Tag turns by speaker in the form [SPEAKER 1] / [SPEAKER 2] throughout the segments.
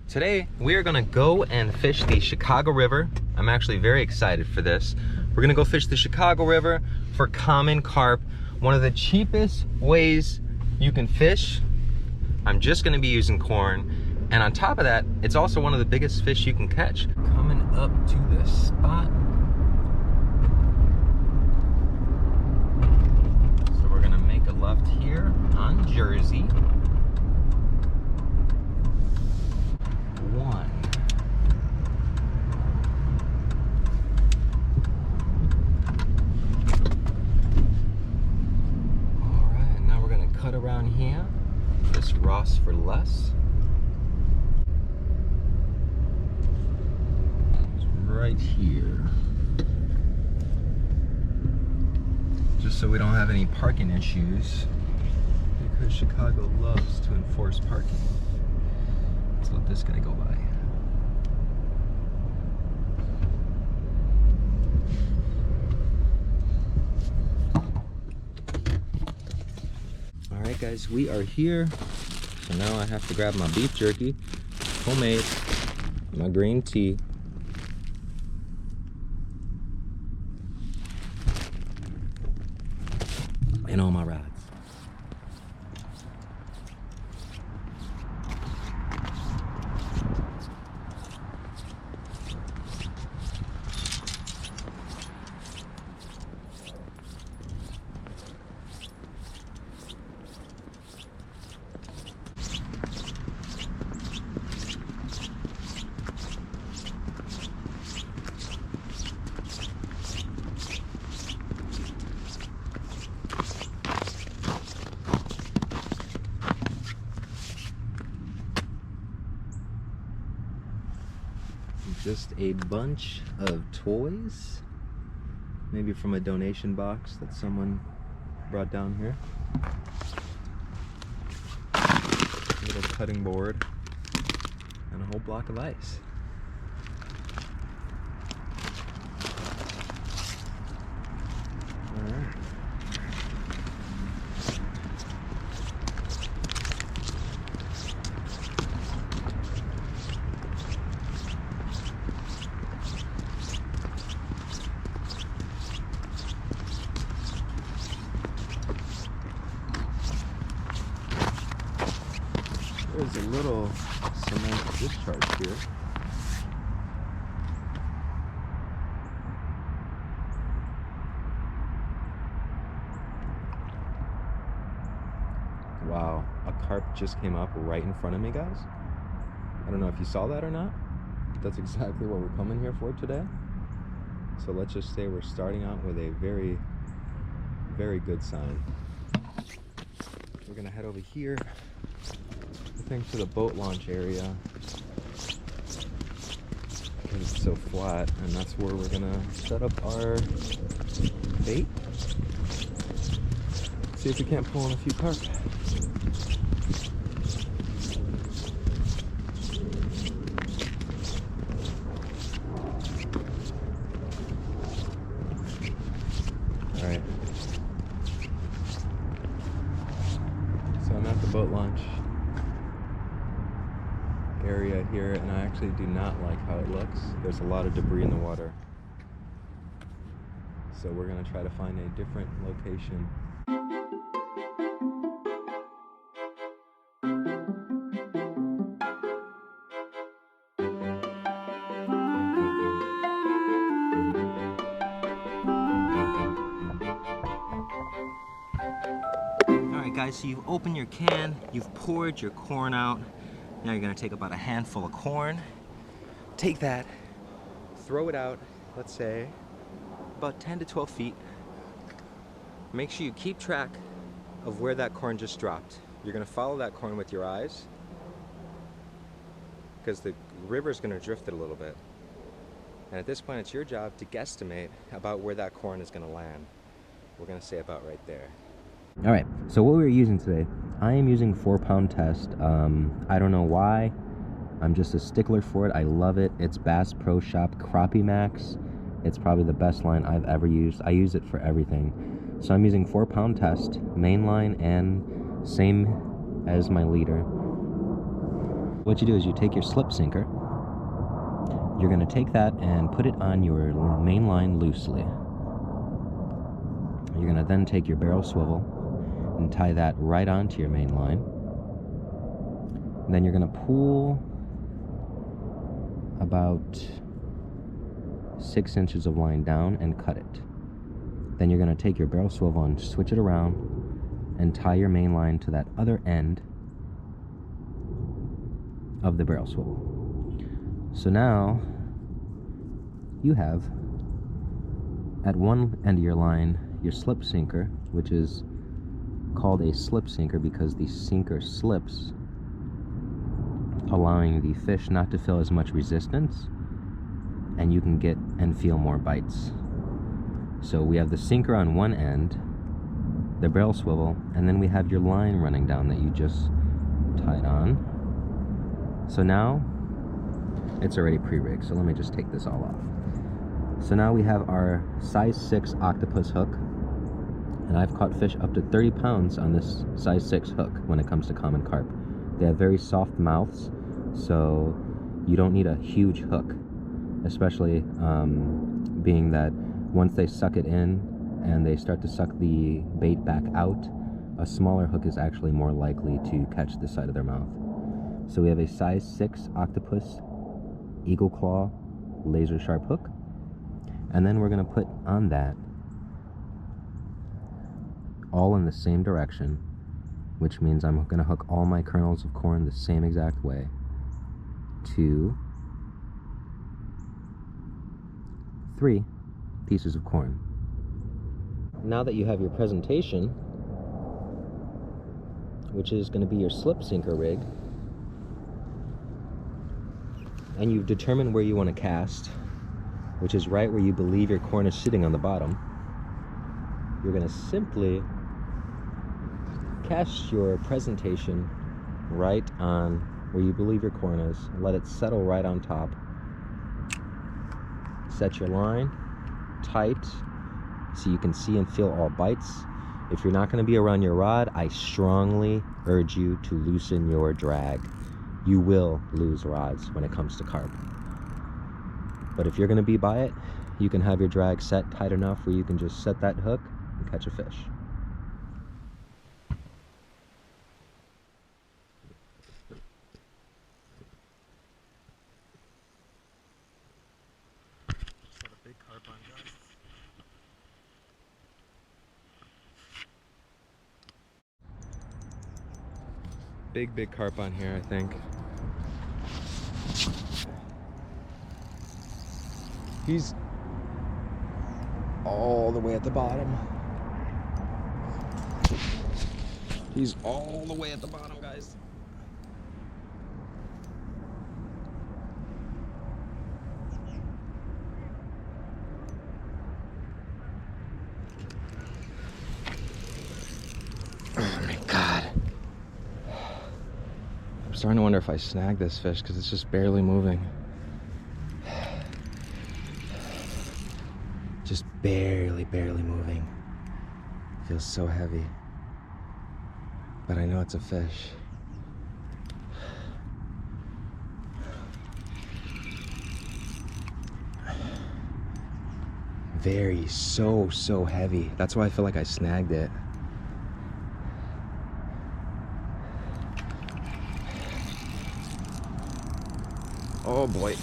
[SPEAKER 1] Today, we are gonna go and fish the Chicago River. I'm actually very excited for this. We're gonna go fish the Chicago River for common carp, one of the cheapest ways you can fish. I'm just gonna be using corn, and on top of that, it's also one of the biggest fish you can catch. Coming up to this spot. So we're gonna make a left here on Jersey. One. All right, now we're gonna cut around here. This Ross for less. It's right here. Just so we don't have any parking issues, because Chicago loves to enforce parking. Let's let this guy go by. All right, guys, we are here. So now I have to grab my beef jerky, homemade, my green tea, and all my rods. Just a bunch of toys, maybe from a donation box that someone brought down here. A little cutting board and a whole block of ice. All right. There's a little cement discharge here. Wow, a carp just came up right in front of me, guys. I don't know if you saw that or not. That's exactly what we're coming here for today. So let's just say we're starting out with a very, very good sign. We're gonna head over here, I think, to the boat launch area, because it's so flat, and that's where we're gonna set up our bait. See if we can't pull in a few carp. All right. So I'm at the boat launch area here, and I actually do not like how it looks. There's a lot of debris in the water. So we're gonna try to find a different location. Alright guys, so you've opened your can, you've poured your corn out. Now you're gonna take about a handful of corn, take that, throw it out, let's say, about 10 to 12 feet. Make sure you keep track of where that corn just dropped. You're gonna follow that corn with your eyes, because the river's gonna drift it a little bit. And at this point, it's your job to guesstimate about where that corn is gonna land. We're gonna say about right there. All right, so what we're using today, I am using 4-pound test. I don't know why. I'm just a stickler for it. I love it. It's Bass Pro Shop Crappie Max. It's probably the best line I've ever used. I use it for everything. So I'm using 4-pound test, main line, and same as my leader. What you do is you take your slip sinker. You're going to take that and put it on your main line loosely. You're going to then take your barrel swivel and tie that right onto your main line. And then you're going to pull about 6 inches of line down and cut it. Then you're going to take your barrel swivel and switch it around and tie your main line to that other end of the barrel swivel. So now you have at one end of your line your slip sinker, which is called a slip sinker because the sinker slips, allowing the fish not to feel as much resistance, and you can get and feel more bites. So we have the sinker on one end, the barrel swivel, and then we have your line running down that you just tied on. So now it's already pre-rigged, so let me just take this all off. So now we have our size 6 octopus hook, and I've caught fish up to 30 pounds on this size 6 hook when it comes to common carp. They have very soft mouths, so you don't need a huge hook, especially being that once they suck it in and they start to suck the bait back out, a smaller hook is actually more likely to catch the side of their mouth. So we have a size 6 octopus eagle claw laser sharp hook, and then we're going to put on that all in the same direction, which means I'm going to hook all my kernels of corn the same exact way to 3 pieces of corn. Now that you have your presentation, which is going to be your slip sinker rig, and you've determined where you want to cast, which is right where you believe your corn is sitting on the bottom, you're going to simply cast your presentation right on where you believe your corn is, let it settle right on top. Set your line tight so you can see and feel all bites. If you're not going to be around your rod, I strongly urge you to loosen your drag. You will lose rods when it comes to carp. But if you're going to be by it, you can have your drag set tight enough where you can just set that hook and catch a fish.
[SPEAKER 2] Got a big carp on, guys.
[SPEAKER 1] Big carp on here, I think. He's all the way at the bottom. He's all the way at the bottom, guys. Oh my God. I'm starting to wonder if I snagged this fish because it's just barely moving. Just barely moving. Feels so heavy. But I know it's a fish. Very, so heavy. That's why I feel like I snagged it. Oh boy.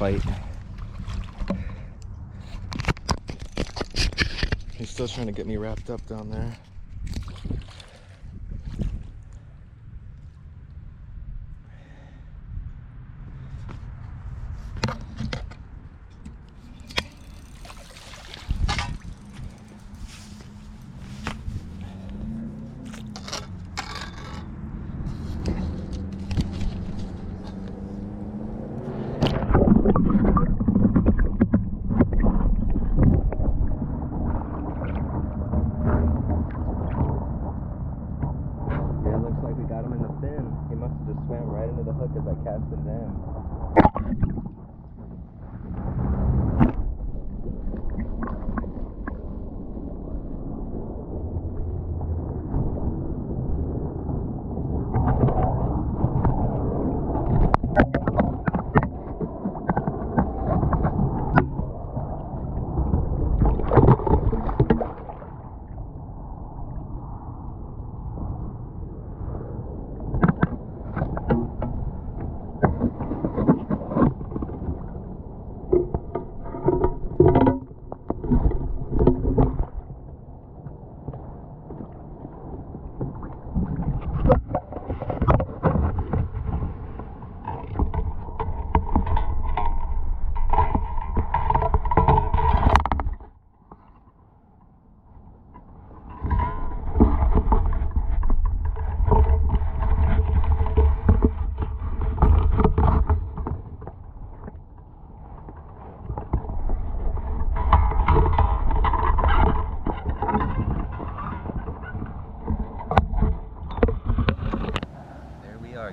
[SPEAKER 1] fight. He's still trying to get me wrapped up down there. Swam right into the hook as I cast it in.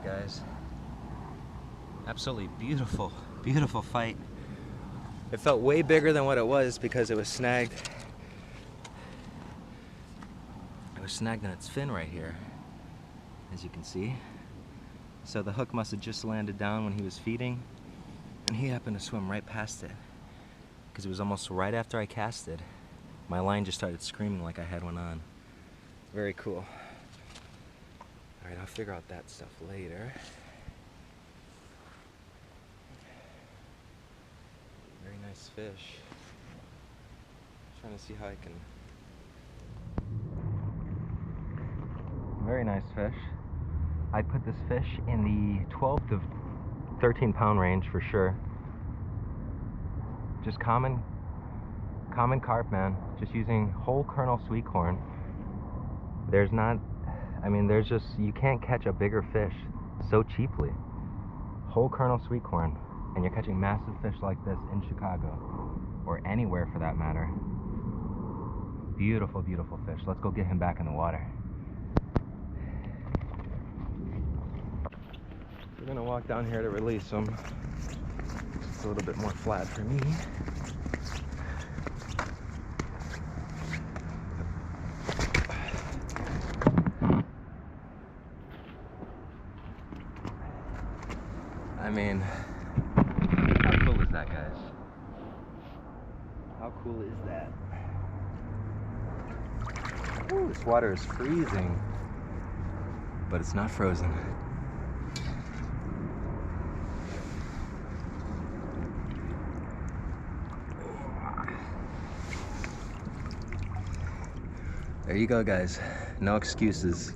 [SPEAKER 1] Guys, absolutely beautiful, beautiful fight. It felt way bigger than what it was because it was snagged. It was snagged in its fin right here, as you can see. So the hook must have just landed down when he was feeding, and he happened to swim right past it because it was almost right after I casted. My line just started screaming like I had one on. Very cool. Alright, I'll figure out that stuff later. Very nice fish. Trying to see how I can... Very nice fish. I put this fish in the 12 to 13 pound range for sure. Just common carp, man. Just using whole kernel sweet corn. There's not... there's just, you can't catch a bigger fish so cheaply. Whole kernel sweet corn, and you're catching massive fish like this in Chicago, or anywhere for that matter. Beautiful, beautiful fish. Let's go get him back in the water. We're gonna walk down here to release him. It's a little bit more flat for me. How cool is that, guys? How cool is that? Ooh, this water is freezing, but it's not frozen. There you go, guys. No excuses.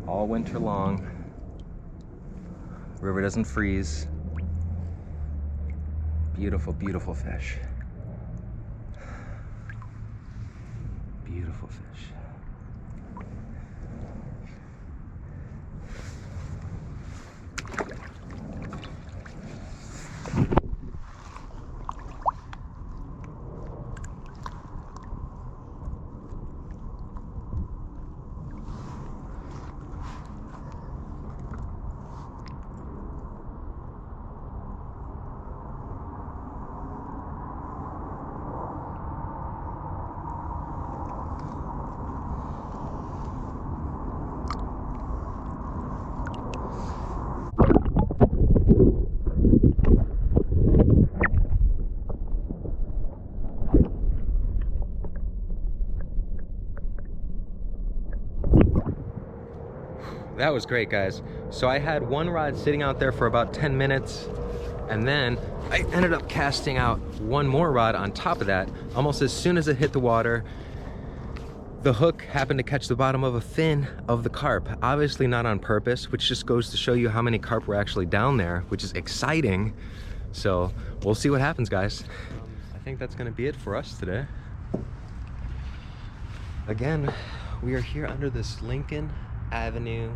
[SPEAKER 1] All winter long. River doesn't freeze. Beautiful, beautiful fish. Beautiful fish. That was great, guys. So I had one rod sitting out there for about 10 minutes, And then I ended up casting out one more rod on top of that. Almost as soon as it hit the water, the hook happened to catch the bottom of a fin of the carp. Obviously not on purpose, which just goes to show you how many carp were actually down there, which is exciting. So we'll see what happens, guys. I think that's gonna be it for us today. Again, we are here under this Lincoln Avenue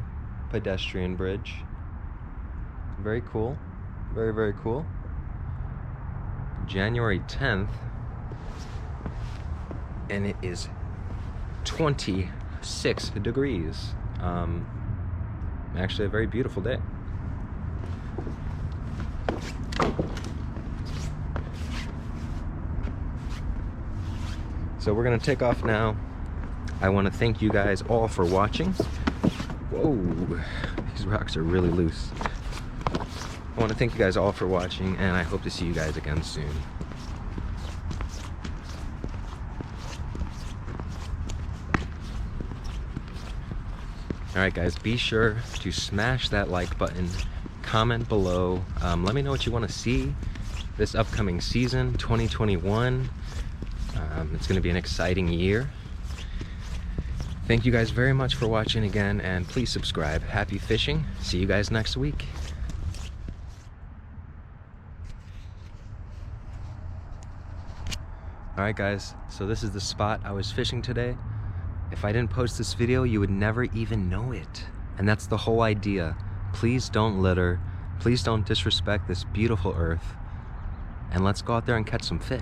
[SPEAKER 1] pedestrian bridge. Very cool, very, very cool. January 10th, and it is 26 degrees. Actually a very beautiful day. So we're gonna take off now. I want to thank you guys all for watching. Whoa, these rocks are really loose. I want to thank you guys all for watching, and I hope to see you guys again soon. Alright guys, be sure to smash that like button, comment below, let me know what you want to see this upcoming season, 2021. It's going to be an exciting year. Thank you guys very much for watching again, and please subscribe. Happy fishing. See you guys next week. Alright guys, so this is the spot I was fishing today. If I didn't post this video, you would never even know it. And that's the whole idea. Please don't litter. Please don't disrespect this beautiful earth. And let's go out there and catch some fish.